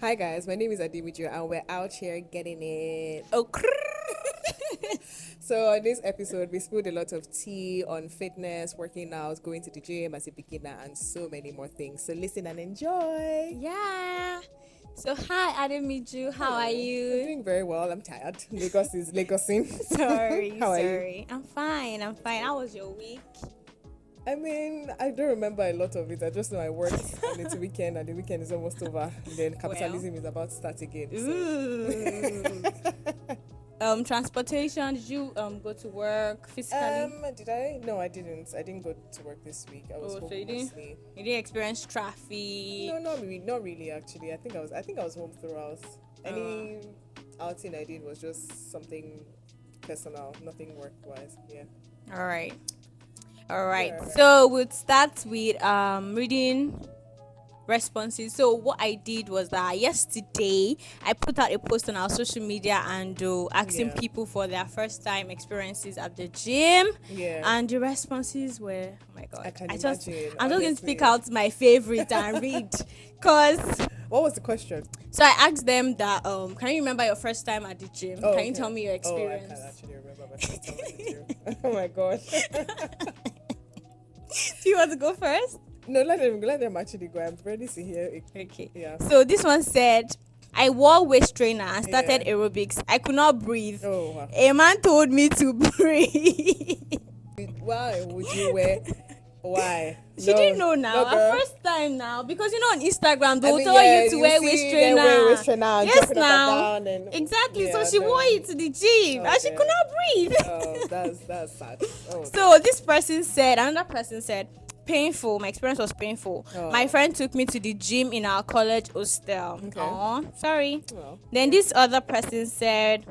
Hi guys, my name is Demi and we're out here getting it. Oh, So on this episode, we spilled a lot of tea on fitness, working out, going to the gym as a beginner, and so many more things. So listen and enjoy. yeah. So hi, Ademiju. How Hello. are I'm you? doing very well. I'm tired. Lagos is Lagosing. Sorry, How are you? sorry. I'm fine. I'm fine. How was your week? I mean, I don't remember a lot of it. I just know I worked and it's a weekend and the weekend is almost over. And then capitalism is about to start again. So. Ooh. Transportation. Did you go to work physically? Did I? No, I didn't. I didn't go to work this week. I was Oh, home so you didn't- mostly. You didn't experience traffic. No, not really. Actually, I think I was home throughout. Any outing I did was just something personal, nothing work wise. Yeah. All right. All right. Yeah. So we'll start with reading responses. So what I did was that yesterday I put out a post on our social media and asking Yeah. people for their first time experiences at the gym. Yeah. And the responses were, oh my god, I can I'm just imagine, going to honestly. speak out my favorite and read, because What was the question? so I asked them that can you remember your first time at the gym? Oh, Can okay. you tell me your Oh, I experience? can actually remember my first time at the gym. Oh my gosh. Do you want to go first? No, let them actually go. I'm ready to hear it. Okay. Yeah. So this one said, I wore waist trainer and started Yeah. aerobics. I could not breathe. Oh wow. A man told me to breathe. Why would you wear? Why? She didn't know now. No, girl. Her first time now. Because you know on Instagram they'll I mean, tell yeah, you to wear see waist them trainer. wear waist trainer and Yes, dropping up now. and down and Exactly. yeah, So she no. wore it to the gym and she Okay. could not breathe. Oh, that's sad. Oh, So this person said, another person said, painful. My experience was painful. Oh. My friend took me to the gym in our college hostel. Okay. Aw, sorry. well, Then this other person said,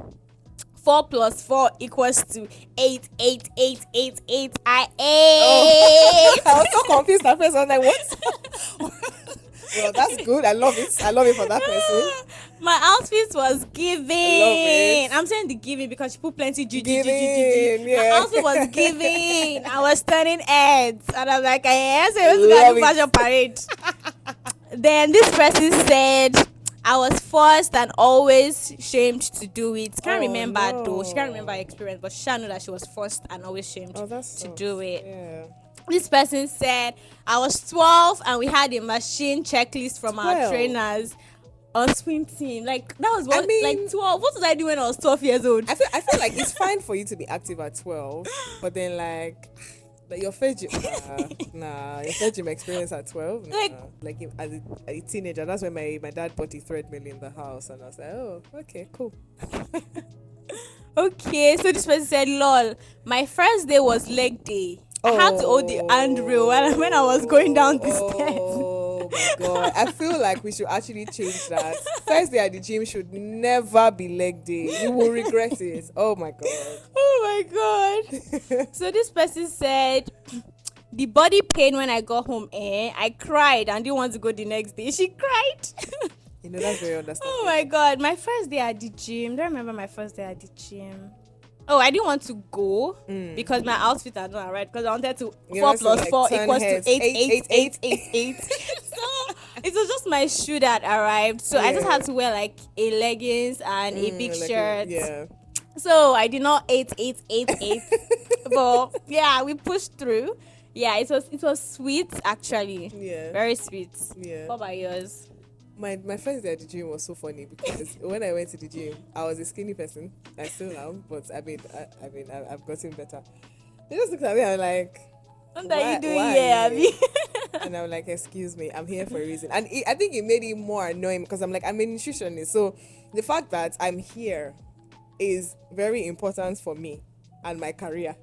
4 plus 4 equals to 8, 8, 8, 8, 8. I ate. I was so confused at first. I was like, what? Well, that's good. I love it. I love it for that person. My outfit was giving. it. I'm saying the giving because she put plenty Giving, My yeah. outfit was giving. I was turning heads. And I'm like, I so let's go Love do it. fashion parade. Then this person said, I was forced and always shamed to do it. Can't Oh, remember though. She can't no. remember her experience, but she knew that she was forced and always shamed Oh, that's to tough. do it. Yeah. This person said, I was 12 and we had a machine checklist from our 12? trainers on swim team. Like that was what, I mean- like 12. What was I doing when I was 12 years old? I feel like it's fine for you to be active at 12, but then like your first gym, your first gym experience at 12, like as a teenager, that's when my dad bought a treadmill in the house, and I was like, oh, okay, cool. Okay, so this person said, lol, my first day was leg day. I had to hold the handrail when I was going down the stairs. Oh my god! I feel like we should actually change that. First day at the gym should never be leg day. You will regret it. Oh my god! Oh my god. So this person said, the body pain when I got home, I cried and didn't want to go the next day. She cried. You know that's very understandable. Oh my god, my first day at the gym. Don't remember my first day at the gym. Oh, I didn't want to go because my outfit had not arrived because I wanted to You 4 want to, plus like, 4 turn equals heads. to 8, 8, 8, 8, 8, 8. So it was just my shoe that arrived. So I just Yeah. had to wear like a leggings and a big Like shirt. yeah. So I did not 8, 8, 8, 8. But yeah, we pushed through. Yeah, it was sweet actually. Yeah. Very sweet. Yeah. What about yours? My first day at the gym was so funny because when I went to the gym, I was a skinny person. I still am, but I've gotten better. They just looked at me and were like, What are you doing why? here, Abby? And I'm like, excuse me, I'm here for a reason. And I think it made it more annoying because I'm like, I'm a nutritionist. So the fact that I'm here is very important for me and my career.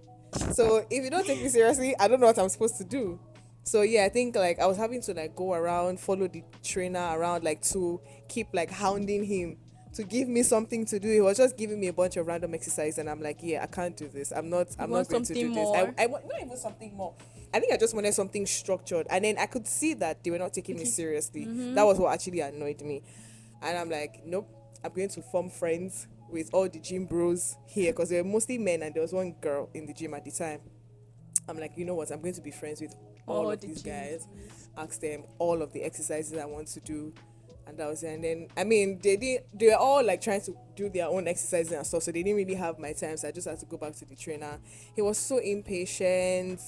So if you don't take me seriously, I don't know what I'm supposed to do. So yeah, I think like I was having to like go around, follow the trainer around, like to keep like hounding him to give me something to do. He was just giving me a bunch of random exercises, and I'm like, yeah, I can't do this. I'm not going to do something this. more? I want not even something more. I think I just wanted something structured, and then I could see that they were not taking me seriously. That was what actually annoyed me, and I'm like, nope, I'm going to form friends with all the gym bros here because they were mostly men, and there was one girl in the gym at the time. I'm like, you know what? I'm going to be friends with all of the these gym guys. Ask them all of the exercises I want to do. And that was it. And then, I mean, they were all like trying to do their own exercises and stuff, so they didn't really have my time. So I just had to go back to the trainer. He was so impatient.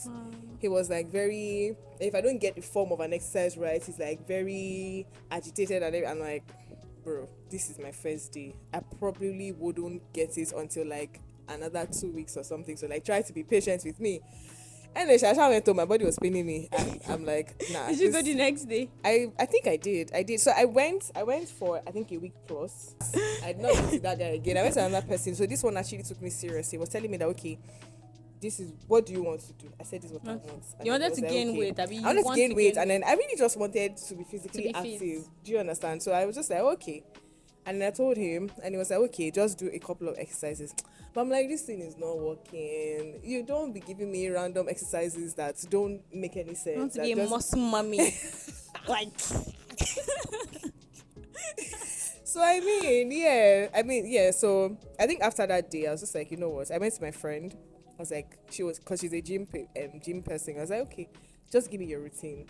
He was like very, if I don't get the form of an exercise right, he's like very agitated. And I'm like, bro, this is my first day. I probably wouldn't get it until like another 2 weeks or something. So like, try to be patient with me. And then Shasha went home, my body was paining me. I'm like, nah. Did you go the next day? I think I did. So I went for I think a week plus. I did not go to that guy again. I went to another person. So this one actually took me seriously. He was telling me that, okay, this is what do you want to do? I said this is what I want. And you wanted to like, gain okay. weight. I wanted to gain weight, and then I really just wanted to be physically active. Do you understand? So I was just like, okay. And I told him, and he was like, okay, just do a couple of exercises. But I'm like, this thing is not working. You don't be giving me random exercises that don't make any sense. I want to be a muscle mommy. Like. So I mean, yeah. So I think after that day, I was just like, you know what? I went to my friend. I was like, because she's a gym person. I was like, okay, just give me your routine.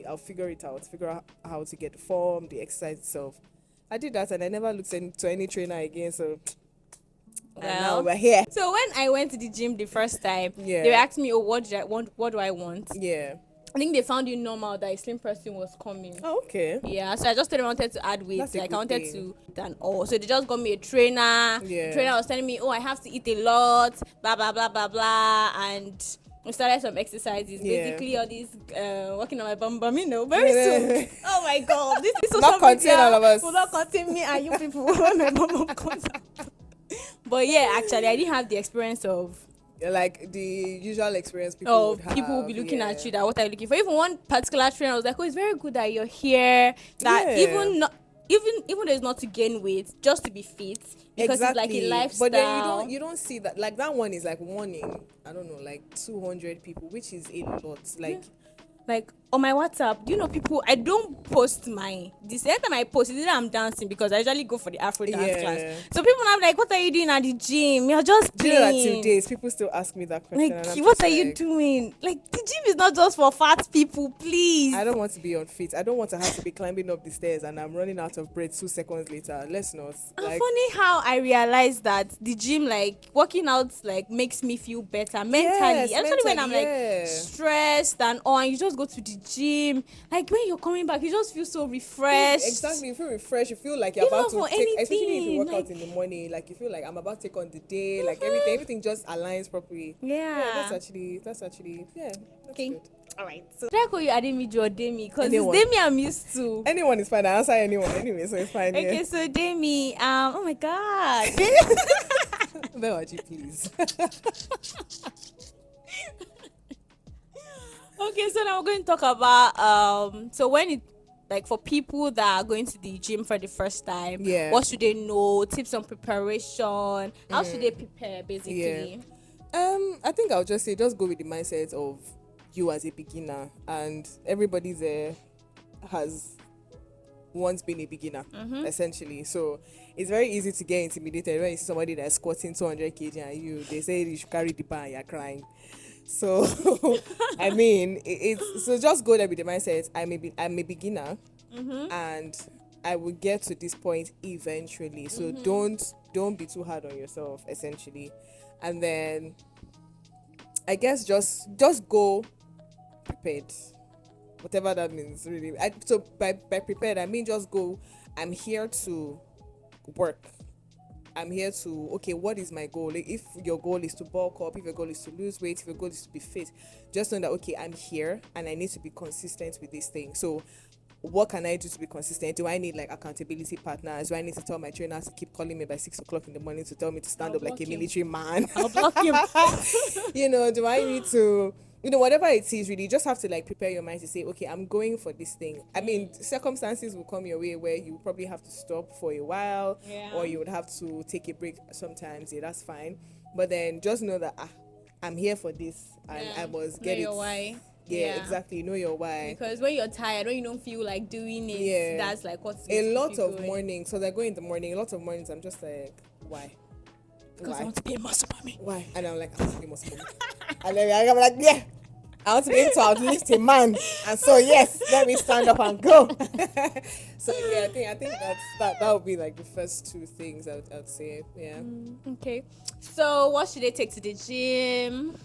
I'll figure it out. Figure out how to get the form, the exercise itself. I did that, and I never looked to any trainer again. So now we're here. So when I went to the gym the first time, Yeah. they were asking me, oh, what do I want? Yeah. I think they found it normal that a slim person was coming. Oh, okay. Yeah, so I just told them I wanted to add weight. That's a Like good I wanted thing. to and all. So they just got me a trainer. Yeah. The trainer was telling me, oh, I have to eat a lot, blah blah blah blah blah, and we started some exercises. Yeah. Basically, all these working on my bum, very soon. Oh my god, this is Not contain all of us. Will not contain me and you people when my bum comes out. But yeah, actually, I didn't have the experience of Like the usual experience people would have. people will be looking at you that what are you looking for. Even one particular trainer was like, oh, it's very good that you're here. That even though it's not to gain weight, just to be fit, because it's like a lifestyle. But then you don't see that. Like that one is like warning. I don't know, like 200 people, which is a lot. Like on my WhatsApp, do you know people? I don't post this anytime I post, it's either I'm dancing because I usually go for the Afro dance class. So people are like, "What are you doing at the gym? You're just do you know that playing." till days people still ask me that question. Like, and I'm what just are you doing? Like, the gym is not just for fat people, please. I don't want to be unfit. I don't want to have to be climbing up the stairs and I'm running out of breath 2 seconds later. Let's not. And funny how I realized that the gym, like working out, like makes me feel better mentally. Yes, Especially when I'm mentally, like stressed and all, and you just go to the gym. Like when you're coming back, you just feel so refreshed. Exactly, you feel refreshed. You feel like you're Even about to for take, especially if you anything, work like- out in the morning. Like you feel like I'm about to take on the day. Like everything just aligns properly. Yeah. That's actually that's Okay. good. All right. So did I call you Ademi or Demi? Because it's Anyone. Demi I'm used to. Anyone is fine. I answer anyone anyway, so it's fine. Okay, so Demi, oh my god. Bewaji, please. Okay, so now we're going to talk about so when it like for people that are going to the gym for the first time, Yeah. what should they know? Tips on preparation. How should they prepare basically? I think I'll just say just go with the mindset of you as a beginner, and everybody there has once been a beginner essentially. So it's very easy to get intimidated when you see somebody that's squatting 200 kg and they say you should carry the bar and you're crying. So I mean it's so just go there with the mindset I'm a beginner and I will get to this point eventually. So don't be too hard on yourself essentially. And then I guess just go prepared, whatever that means really. So by prepared I mean just go, I'm here to work. I'm here to, okay, what is my goal? Like if your goal is to bulk up, if your goal is to lose weight, if your goal is to be fit, just know that, okay, I'm here and I need to be consistent with this thing. So what can I do to be consistent? Do I need like accountability partners? Do I need to tell my trainer to keep calling me by 6 o'clock in the morning to tell me to stand up like a military man? I'll block him. Do I need to, whatever it is, really, you just have to like prepare your mind to say, okay, I'm going for this thing. I mean, circumstances will come your way where you probably have to stop for a while, or you would have to take a break sometimes. Yeah, that's fine. But then just know that I'm here for this, and I must get Know it. your why. Yeah, exactly. Know your why. Because when you're tired, when you don't feel like doing it, that's like what's a lot of mornings. So I go in the morning. A lot of mornings, I'm just like, why? Because I want to be a muscle mommy. Why? And I'm like, I want to be muscle mommy. And then I'm like, yeah, I want to be able to outlift a man, and so yes, let me stand up and go. So yeah, I think that would be like the first two things I'd say. Yeah. Okay. So what should they take to the gym?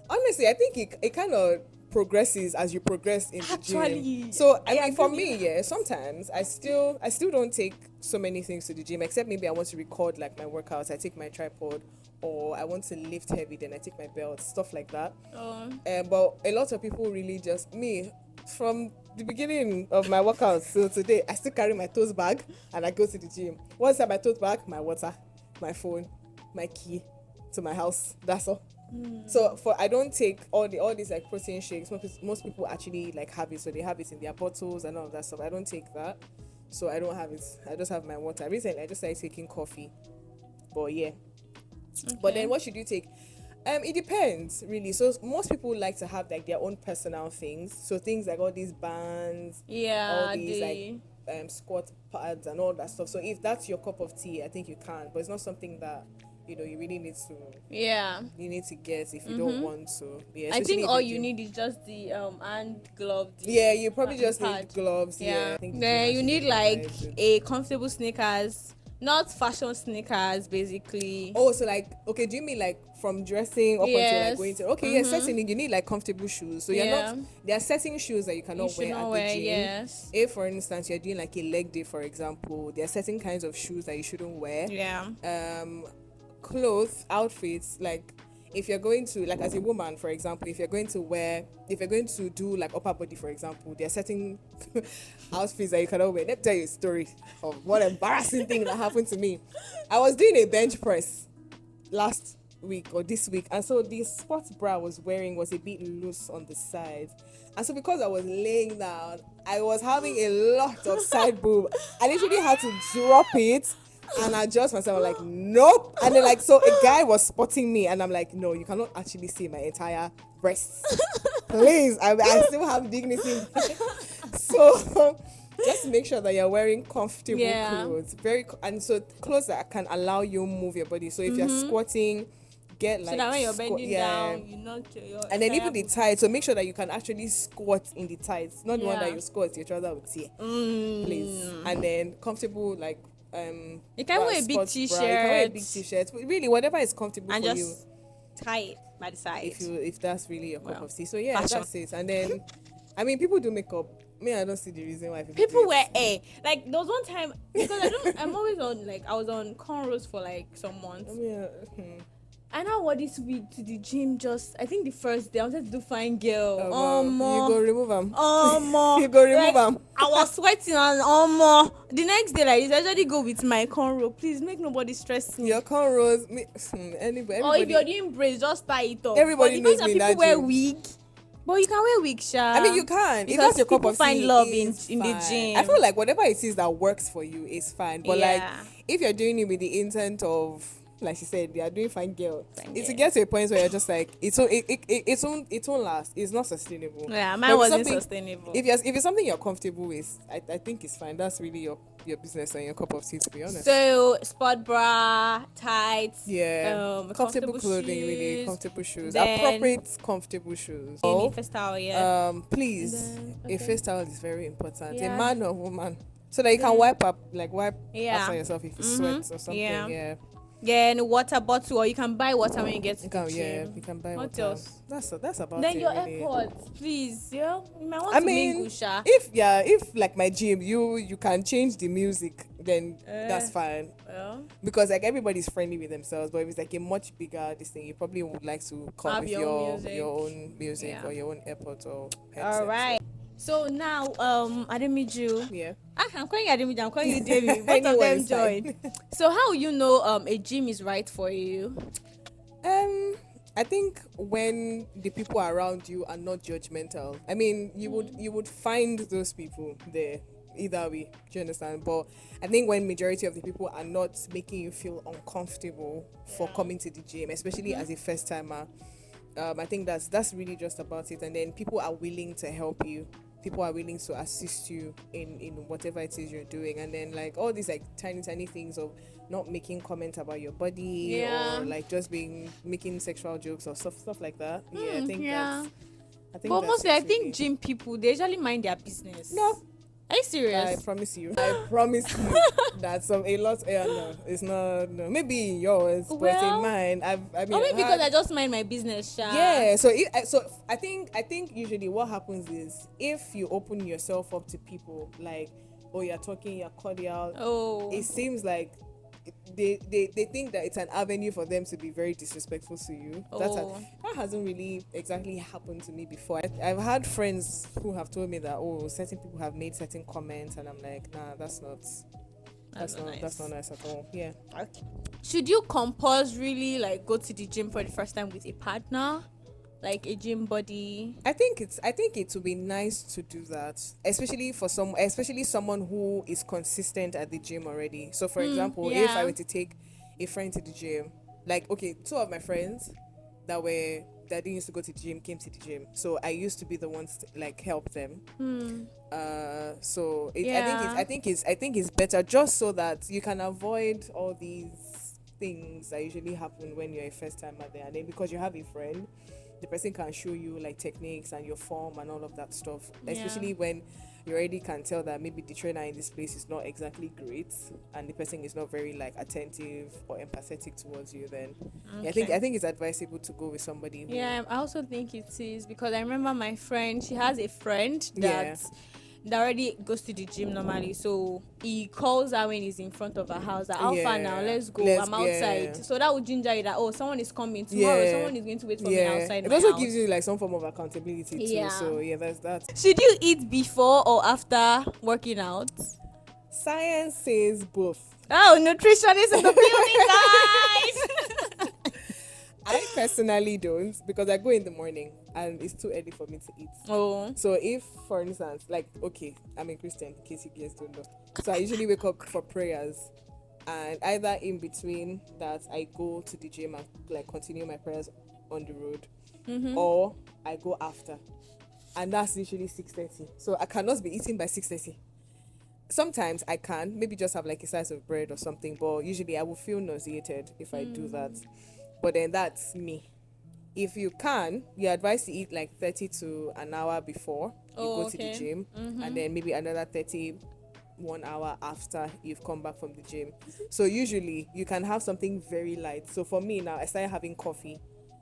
Honestly, I think it kind of progresses as you progress in the gym. Actually, So I I mean, for agree me, with yeah, sometimes I still don't take so many things to the gym, except maybe I want to record like my workouts. I take my tripod, or I want to lift heavy, then I take my belt, stuff like that. But a lot of people really just me from the beginning of my workouts till today, I still carry my tote bag and I go to the gym. What's in my tote bag? My water, my phone, my key to my house. That's all. So I don't take all these like protein shakes. Most people actually like have it, so they have it in their bottles and all of that stuff. I don't take that, so I don't have it. I just have my water. Recently, I just started taking coffee, but yeah. Okay. But then, what should you take? It depends really. So most people like to have like their own personal things. So things like all these bands, all these like squat pads and all that stuff. So if that's your cup of tea, I think you can. But it's not something that you really need to. Yeah. You need to get if you don't want to. Yeah. I think all you need is just the hand glove. Yeah, you probably just need gloves. Yeah. I think then you need like a comfortable sneakers. Not fashion sneakers, basically. Oh, so like, okay, do you mean like from dressing up until like going to? Okay, yes, certainly you need like comfortable shoes. So you're not. There are certain shoes that you cannot wear at the gym. Yes. If, for instance, you're doing like a leg day, for example, there are certain kinds of shoes that you shouldn't wear. Yeah. Clothes, outfits, like if you're going to, like as a woman, for example, if you're going to do like upper body, for example, there are certain outfits that you cannot wear. Let me tell you a story of what embarrassing thing that happened to me. I was doing a bench press last week or this week, and so the sports bra I was wearing was a bit loose on the sides, and so because I was laying down, I was having a lot of side boob. I literally had to drop it and adjust myself. I'm like, nope. And then like, so a guy was spotting me, and I'm like, no, you cannot actually see my entire breasts. Please, I still have dignity. So just make sure that you're wearing comfortable clothes. And so clothes that can allow you move your body. So if you're squatting, get like, so that when you're bending down, you know, and then even the tights. So make sure that you can actually squat in the tights, not the one that you squat your trouser would tear. Please. And then comfortable, like you can wear a big t-shirt. You can wear a big t-shirt. Really, whatever is comfortable and for just you. Tie it by the side. If that's really your cup of tea. So yeah, fashion. that's it. And then, I mean, people do makeup. Me, I don't see the reason why people do wear a like there was one time because I'm always on like I was on cornrows for like some months. And I wore this wig to the gym I think the first day I wanted to do fine girl. You go remove them. You go remove them. I was sweating and the next day like I usually go with my cornrow. Please make nobody stress me. Your cornrows, anybody. Or if you're doing braids, just tie it up. Everybody knows me. People wear wig. But you can wear wig, Sha. I mean, you can. Because if that's your cup of tea, find love in the gym. I feel like whatever it is that works for you is fine. But like, if you're doing it with the intent of, like she said, they are doing fine girl. It's to get to a point where you're just like, it won't last. It's not sustainable. Yeah, mine wasn't sustainable. If it's something you're comfortable with, I think it's fine. That's really your business and your cup of tea, to be honest. So sport bra, tights, comfortable clothing, shoes, really comfortable shoes, then, appropriate comfortable shoes. A face towel, please, a face towel is very important. A man or woman, so that you can wipe after yourself if you sweat or something. Yeah, and a water bottle, or you can buy water when you get to the gym. Yeah, you can buy water. What else? That's about then it. Then your really. AirPods, please. Yeah, you might want to mingle, Sha. If like my gym, you can change the music, then that's fine. Because like everybody's friendly with themselves, but if it's like a much bigger this thing, you probably would like to come have with your own music or your own AirPods or headset. All right. So now, Ademiju. Yeah. I'm calling you Ademiju. I'm calling you Demi. Both of them join. So how you know a gym is right for you? I think when the people around you are not judgmental. I mean, you would find those people there either way. Do you understand? But I think when majority of the people are not making you feel uncomfortable for coming to the gym, especially as a first timer. I think that's really just about it. And then people are willing to help you. People are willing to assist you in whatever it is you're doing. And then like all these like tiny things of not making comments about your body or like just making sexual jokes or stuff like that. I think I think But that's mostly, I it, really. think gym people, they usually mind their business. No, Are you serious? I promise you that a lot. Yeah, no, it's not. No, maybe in yours, but Well, in mine, I or mean, maybe I've because I had. just mind my business, sha. Yeah, so I think usually what happens is if you open yourself up to people, like, oh, you're talking, you're cordial, Oh. it seems like they think that it's an avenue for them to be very disrespectful to you. Oh. That hasn't really exactly happened to me before. I've had friends who have told me that, oh, certain people have made certain comments, and I'm like, nah, that's not nice at all. Yeah. Okay. Should you compulsorily like go to the gym for the first time with a partner, like a gym buddy? I think it would be nice to do that, especially someone who is consistent at the gym already. So for example, if I yeah. were to take a friend to the gym, like, okay, two of my friends that didn't used to go to the gym came to the gym, so I used to be the ones to like help them. So Yeah. I think it's better, just so that you can avoid all these things that usually happen when you're a first timer there, and then because you have a friend, the person can show you like techniques and your form and all of that stuff, especially when you already can tell that maybe the trainer in this place is not exactly great and the person is not very like attentive or empathetic towards you. Then I think it's advisable to go with somebody who, Yeah, I also think it is, because I remember my friend, she has a friend Yeah. that already goes to the gym normally, so he calls her when he's in front of her house like, how far now, let's go, I'm outside. Yeah. So that would ginger you that, oh, someone is coming tomorrow, Yeah. someone is going to wait for me outside It my also house. gives you like some form of accountability too. Yeah. So yeah, that's that. Should you eat before or after working out? Science says both. Oh, nutritionist in the building, guys. I personally don't, because I go in the morning and it's too early for me to eat. Oh. So if, for instance, like, okay, I'm a Christian, in case you guys don't know. So I usually wake up for prayers, and either in between that I go to the gym and like continue my prayers on the road, or I go after, and that's usually 6:30. So I cannot be eating by 6:30. Sometimes I can maybe just have like a slice of bread or something, but usually I will feel nauseated if I do that. But then that's me. If you can, you're advised to eat like 30 to an hour before you go to the gym, and then maybe another 30 1 hour after you've come back from the gym. So usually you can have something very light. So for me now, I started having coffee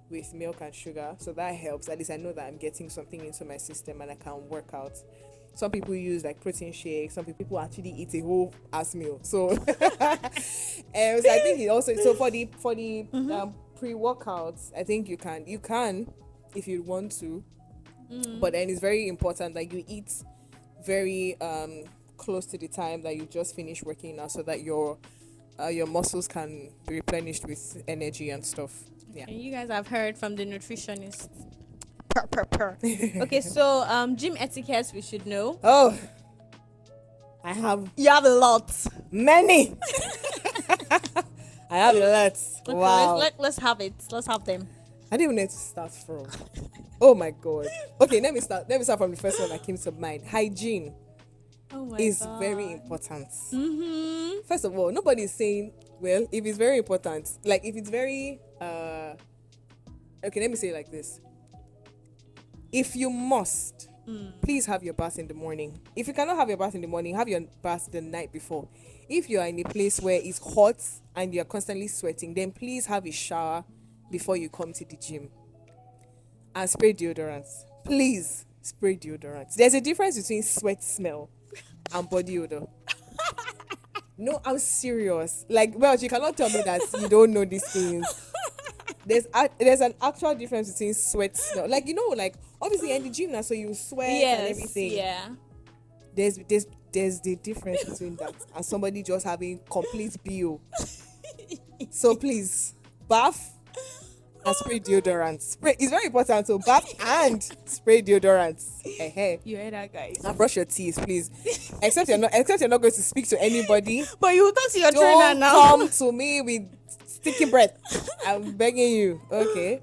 with milk and sugar, so that helps. At least I know that I'm getting something into my system and I can work out. Some people use like protein shakes. Some people actually eat a whole ass meal. So, so I think it also, so for the pre-workouts, I think you can if you want to, but then it's very important that you eat very close to the time that you just finish working out, so that your muscles can be replenished with energy and stuff. Yeah. And you guys have heard from the nutritionist. Okay, so gym etiquettes we should know. Oh, you have a lot. Many. I have a lot. Okay, Wow. let's have it. Let's have them. I don't even know where to start from. Oh my god. Okay, let me start from the first one that came to mind. Hygiene is very important. First of all, nobody is saying, well, if it's very important, like if it's very okay, let me say it like this. If you must, please have your bath in the morning. If you cannot have your bath in the morning, have your bath the night before. If you are in a place where it's hot and you're constantly sweating, then please have a shower before you come to the gym. And spray deodorant. Please spray deodorant. There's a difference between sweat smell and body odor. No, I'm serious. Like, well, you cannot tell me that you don't know these things. There's an actual difference between sweat smell. Like, like obviously in the gym now, so you sweat and everything. Yeah. There's the difference between that and somebody just having complete BO. So please, bath and spray deodorant. It's very important. So bath and spray deodorant. Hey. You heard that, guys. And brush your teeth, please. Except you're not going to speak to anybody. But you talk to your trainer Don't now. come to me with sticky breath. I'm begging you. Okay.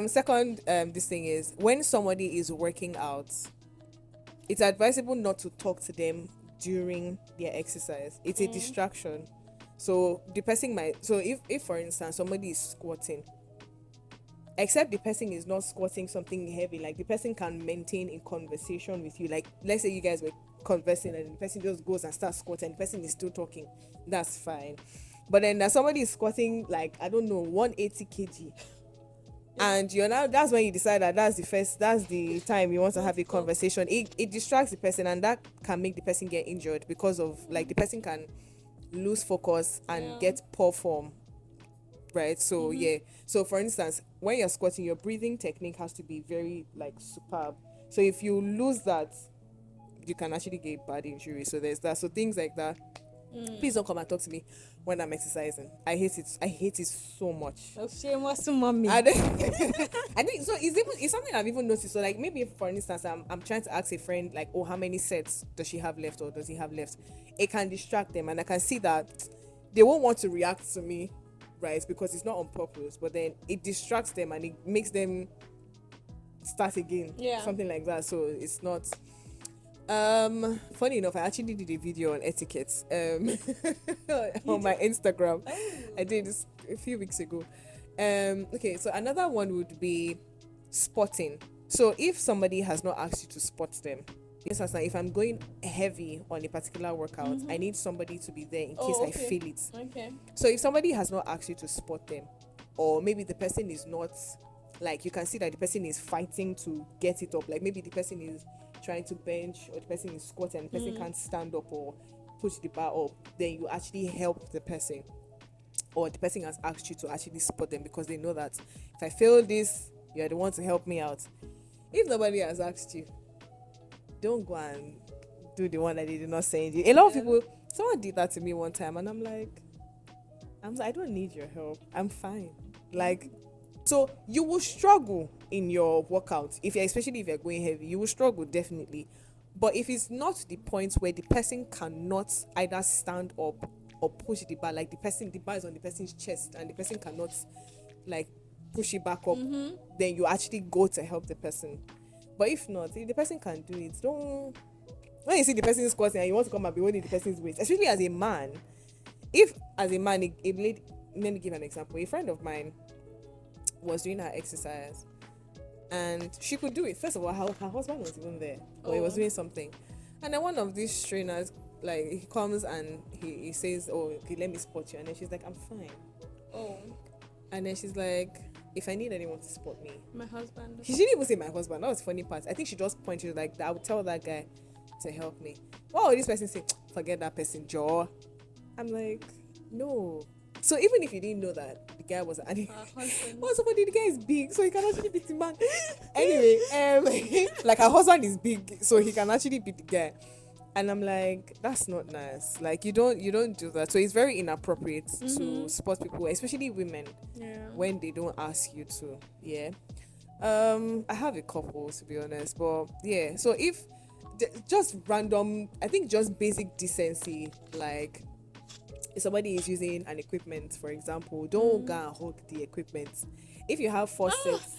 Second, this thing is, when somebody is working out, it's advisable not to talk to them during their exercise. It's a distraction. So the person if for instance somebody is squatting except the person is not squatting something heavy, like the person can maintain a conversation with you. Like, let's say you guys were conversing and the person just goes and starts squatting and the person is still talking, that's fine. But then that somebody is squatting, like, I don't know, 180 kg, and you're now, that's when you decide that that's the time you want to have a conversation. It distracts the person, and that can make the person get injured, because of, like, the person can lose focus and get poor form, right? So yeah, so for instance, when you're squatting, your breathing technique has to be very, like, superb. So if you lose that, you can actually get bad injury. So there's that. So things like that, please don't come and talk to me when I'm exercising. I hate it so much. Oh, shameless mommy. I think so. It's something I've even noticed. So, like, maybe for instance, I'm trying to ask a friend, like, oh, how many sets does she have left, or does he have left? It can distract them, and I can see that they won't want to react to me, right? Because it's not on purpose, but then it distracts them and it makes them start again. Yeah. Something like that. So it's not. Funny enough, I actually did a video on etiquette on my Instagram. I did this a few weeks ago. Okay, so another one would be spotting. So if somebody has not asked you to spot them, for instance, if I'm going heavy on a particular workout, I need somebody to be there in case I feel it. Okay. So if somebody has not asked you to spot them, or maybe the person is not, like, you can see that the person is fighting to get it up, like maybe the person is trying to bench, or the person is squatting and the person can't stand up or push the bar up, then you actually help the person, or the person has asked you to actually spot them, because they know that if I fail this, you're the one to help me out. If nobody has asked you, don't go and do the one that they did not send you. A lot of people, someone did that to me one time, and I'm like, I don't need your help, I'm fine. Like, so you will struggle in your workout, especially if you're going heavy, you will struggle, definitely. But if it's not the point where the person cannot either stand up or push the bar, like the bar is on the person's chest and the person cannot, like, push it back up, then you actually go to help the person. But if not, if the person can do it, don't. When you see the person squatting and you want to come and be holding the person's weight, especially as a man, let me give an example. A friend of mine was doing her exercise and she could do it. First of all, her husband was even there, or he was doing something, and then one of these trainers, like, he comes and he says, oh, okay, let me spot you, and then she's like, I'm fine. And then she's like, if I need anyone to spot me, my husband. She didn't even say my husband. That was the funny part. I think she just pointed, like, I would tell that guy to help me. What would this person say? Forget that person, Joe. I'm like, no. So even if you didn't know that the guy was somebody, the guy is big, so he can actually beat the man. Anyway, like, her husband is big, so he can actually beat the guy. And I'm like, that's not nice. Like, you don't do that. So it's very inappropriate to spot people, especially women, when they don't ask you to. Yeah. I have a couple, to be honest, but yeah. So if just random, I think just basic decency, like, if somebody is using an equipment, for example, don't go and hug the equipment. If you have 4 sets,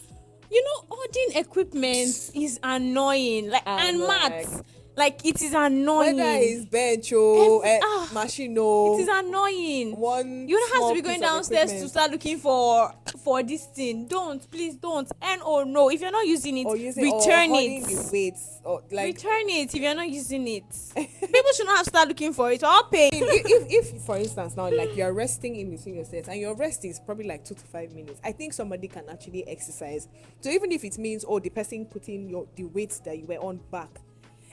Holding equipment is annoying. Like, and mats. Like, it is annoying. Whether it's bench machine, it is annoying. You don't have to be going downstairs to start looking for this thing. Please don't. And no, if you're not using it, return it. The weights, return it if you're not using it. People should not have to start looking for it. I'll pay. if for instance now, like, you're resting in between your sets and your rest is probably like 2 to 5 minutes, I think somebody can actually exercise. So even if it means the person putting the weights that you were on back,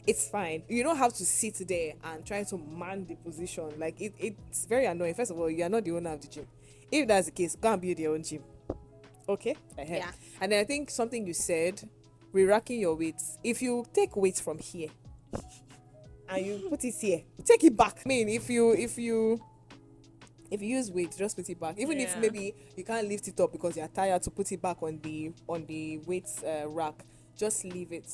it's fine. You don't have to sit there and try to man the position. Like, it's very annoying. First of all, you are not the owner of the gym. If that's the case, go and build your own gym. Okay? Yeah. And then I think something you said, re-racking your weights. If you take weights from here and you put it here, take it back. I mean, if you use weight, just put it back. Even if maybe you can't lift it up because you're tired to put it back on the weights rack, just leave it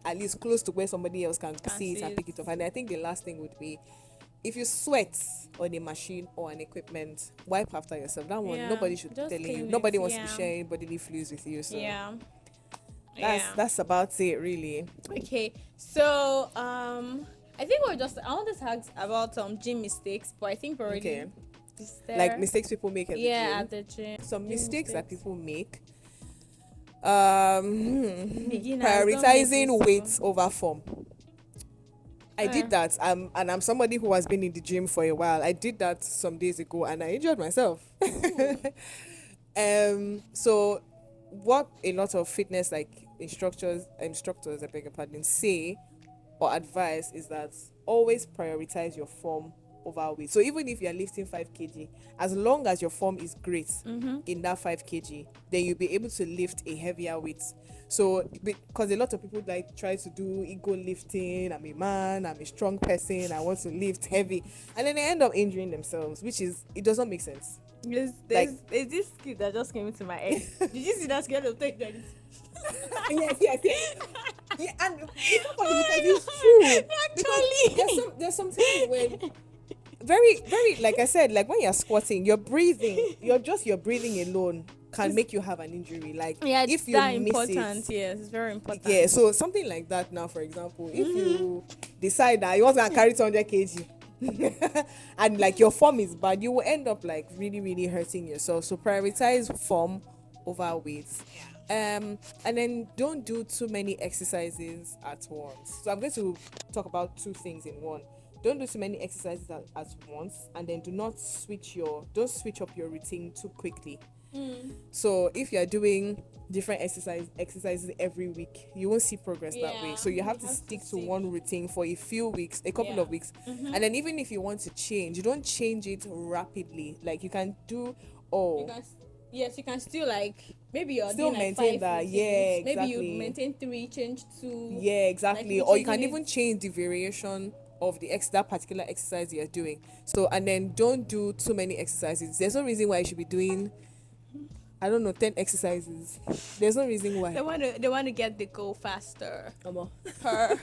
at least close to where somebody else can see it and pick it up. And I think the last thing would be, if you sweat on a machine or an equipment, wipe after yourself. That one, nobody should be telling you. Nobody wants to be sharing bodily fluids with you. So that's about it, really. Okay, so I think I wanted to ask about gym mistakes, but I think we're already like mistakes people make at the gym. At the gym. Some mistakes that people make. Beginners, don't make this Prioritizing weight one. over form. I did that. And I'm somebody who has been in the gym for a while. I did that some days ago, and I injured myself. So what a lot of fitness like instructors, I beg your pardon, say or advice is that always prioritize your form over weight. So even if you're lifting 5 kg, as long as your form is great in that 5 kg, then you'll be able to lift a heavier weight. So because a lot of people like try to do ego lifting, I'm a man, I'm a strong person, I want to lift heavy, and then they end up injuring themselves, which is, it doesn't make sense. There's this kid that just came into my head. Did you see that girl of take that? Yes. Yeah, and it's not funny because it's true. Actually, There's some times when very like I said, like when you're squatting, your breathing alone can make you have an injury. Like if you that miss important. it, Yes, it's very important. yeah. So something like that now, for example, if you decide that you want to carry 200 kg and like your form is bad, you will end up like really, really hurting yourself. So prioritize form over weight. And then don't do too many exercises at once. So I'm going to talk about two things in one. Don't do too many exercises at once, and then don't switch up your routine too quickly. So if you're doing different exercises every week, you won't see progress that way. So you have to stick to one routine for a few weeks, a couple of weeks. And then even if you want to change, you don't change it rapidly. Like you can do Yes, you can still like maybe you're still doing like maintain 5 that. routines. Yeah, exactly. Maybe you maintain 3, change 2. Yeah, exactly. Like, Or you can changing even it. change the variation of that particular exercise you're doing. So, and then don't do too many exercises. There's no reason why you should be doing, I don't know, 10 exercises. There's no reason why. They want to get the goal faster. Come on. Her.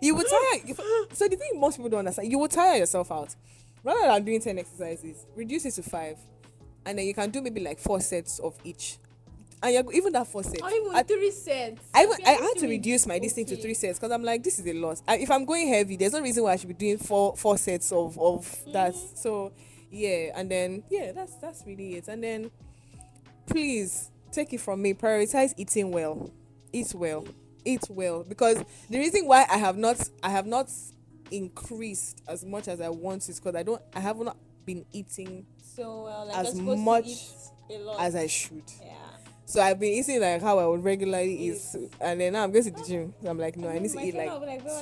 You will tire. So the thing most people don't understand, you will tire yourself out. Rather than doing 10 exercises, reduce it to 5. And then you can do maybe like 4 sets of each. And even that 4 sets. Or even 3 sets. I had to reduce my distance to 3 sets because I'm like, this is a lot. If I'm going heavy, there's no reason why I should be doing four sets of that. So yeah, and then that's really it. And then please take it from me, prioritize eating well. Eat well, because the reason why I have not increased as much as I want is because I have not been eating So like as you're supposed much to eat a lot. as I should. Yeah. So I've been eating like how I would regularly eat, and then now I'm going to the gym. So I'm like, no, I need to eat like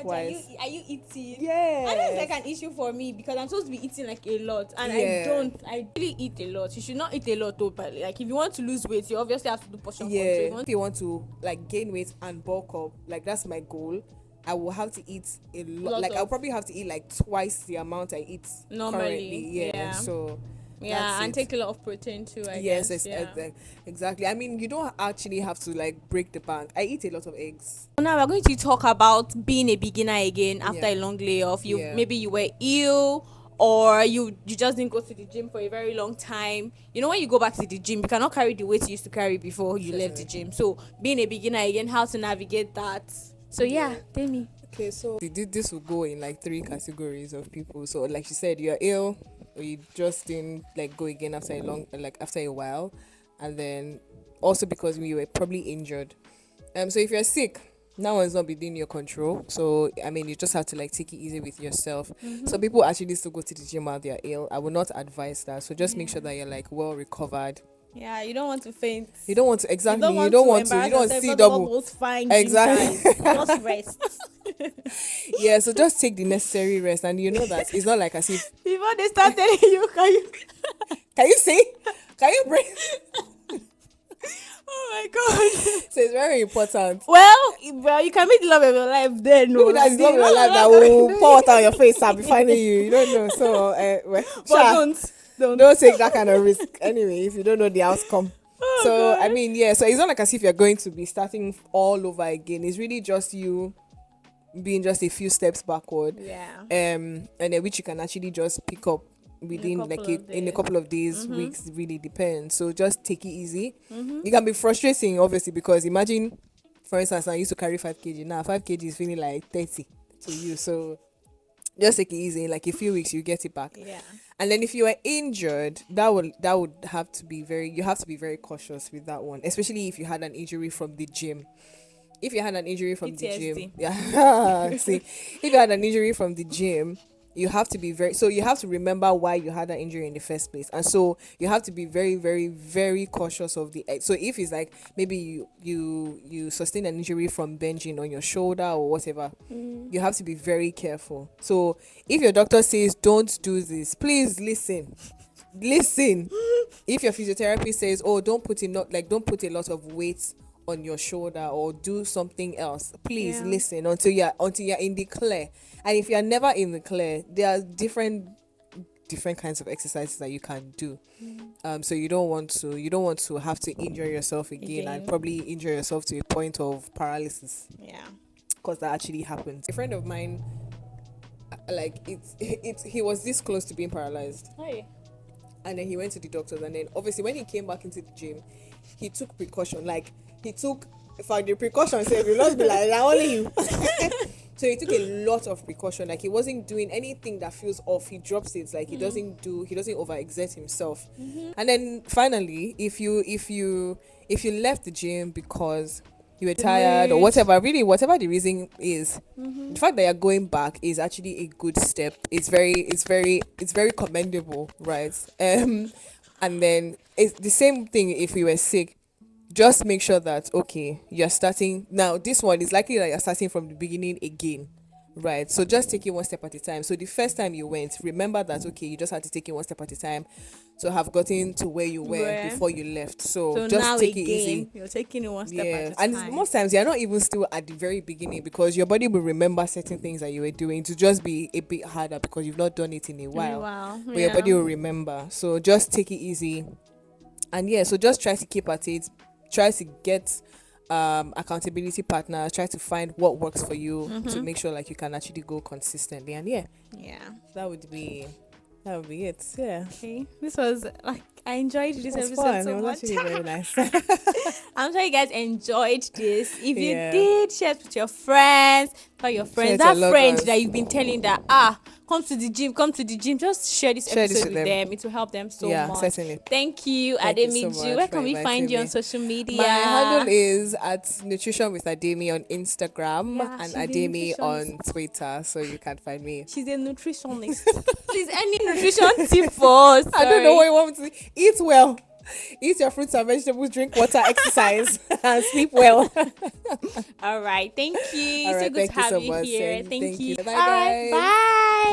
twice. Are you eating? Yeah. I know it's like an issue for me because I'm supposed to be eating like a lot, and I don't. I really eat a lot. You should not eat a lot though, but like if you want to lose weight, you obviously have to do portion control. If you want to like gain weight and bulk up, like that's my goal. I will have to eat a lot. Like I'll probably have to eat like twice the amount I eat Normally. Currently. Yeah. So. Yeah, and take a lot of protein too, I guess. guess. Exactly. I mean, you don't actually have to like break the bank. I eat a lot of eggs. Now we're going to talk about being a beginner again after a long layoff. Maybe you were ill, or you just didn't go to the gym for a very long time. You know, when you go back to the gym, you cannot carry the weight you used to carry before you left the gym. So being a beginner again, how to navigate that. So Demi. Okay, so this will go in like 3 categories of people. So like she said, you're ill, or you just didn't like go again after a while, and then also because you were probably injured. So if you're sick, that one's not within your control. So I mean, you just have to like take it easy with yourself. So people actually still go to the gym while they're ill. I would not advise that. So just make sure that you're like well recovered. Yeah, you don't want to faint. You don't want to You don't want to see double. Exactly. Just rest. Yeah, so just take the necessary rest, and you know that it's not like as if before they start telling you, can you see? Can you breathe? Oh my god. So it's very important. Well, you can meet the love of your life then. No, that's the love of your life that will pour water on your face and be finding you. You don't know. So don't take that kind of risk anyway if you don't know the outcome. God. I mean, so it's not like as if you're going to be starting all over again. It's really just you being just a few steps backward. Yeah. And then which you can actually just pick up within in a couple of days, weeks, really depends. So just take it easy. It can be frustrating, obviously, because imagine, for instance, I used to carry 5 kg. Now 5 kg is feeling like 30 to you. So Just take it easy. In like a few weeks, you get it back. Yeah. And then if you are injured, that would have to be you have to be very cautious with that one, especially if you had an injury from the gym. If you had an injury from the PTSD. gym, yeah. See, if you had an injury from the gym, you have to be very, so you have to remember why you had that injury in the first place, and so you have to be very, very, very cautious of the. So if it's like maybe you sustain an injury from bending on your shoulder or whatever, you have to be very careful. So if your doctor says don't do this, please listen. If your physiotherapist says, oh, don't put a lot of weight on your shoulder or do something else, please listen until you're in the clear. And if you're never in the clear, there are different kinds of exercises that you can do. So you don't want to have to injure yourself again and probably injure yourself to a point of paralysis. Yeah. Because that actually happens. A friend of mine, like he was this close to being paralyzed. Hey. And then he went to the doctors, and then obviously when he came back into the gym, he took precaution. Like he took, for the precaution, so you not be like, only you. So he took a lot of precaution. Like he wasn't doing anything that feels off. He drops it. Like he doesn't overexert himself. And then finally, if you left the gym because you were tired or whatever the reason is, the fact that you're going back is actually a good step. It's very commendable, right? And then it's the same thing if you were sick. Just make sure that, okay, you're starting now. This one is likely that you're starting from the beginning again, right? So just take it one step at a time. So the first time you went, remember that, okay, you just had to take it one step at a time to have gotten to where you were before you left. So just now take it again, easy. You're taking it one step at a And time. most times you're not even still at the very beginning, because your body will remember certain things that you were doing to just be a bit harder because you've not done it in a while. But your body will remember. So just take it easy. And so just try to keep at it. Try to get accountability partners. Try to find what works for you to make sure like you can actually go consistently. And that would be it. Yeah. Okay. This was like, I enjoyed this episode Fun. so It was much. actually very nice. I'm sure you guys enjoyed this. If you did, share it with your friends. Tell your friends, that friend that you've been telling that come to the gym. Just share this episode with them. It will help them so much. Certainly. Thank you, Ademi. So where can we find you on social media? My handle is at Nutrition with Ademi on Instagram and Ademi on Twitter, so you can find me. She's a nutritionist. Please, any nutrition tip for us? I don't know what you want me to eat well. Eat your fruits and vegetables, drink water, exercise, and sleep well. All right. Thank you. All right, so good thank to have you so you much. here. Thank you. Bye, All right, guys. bye.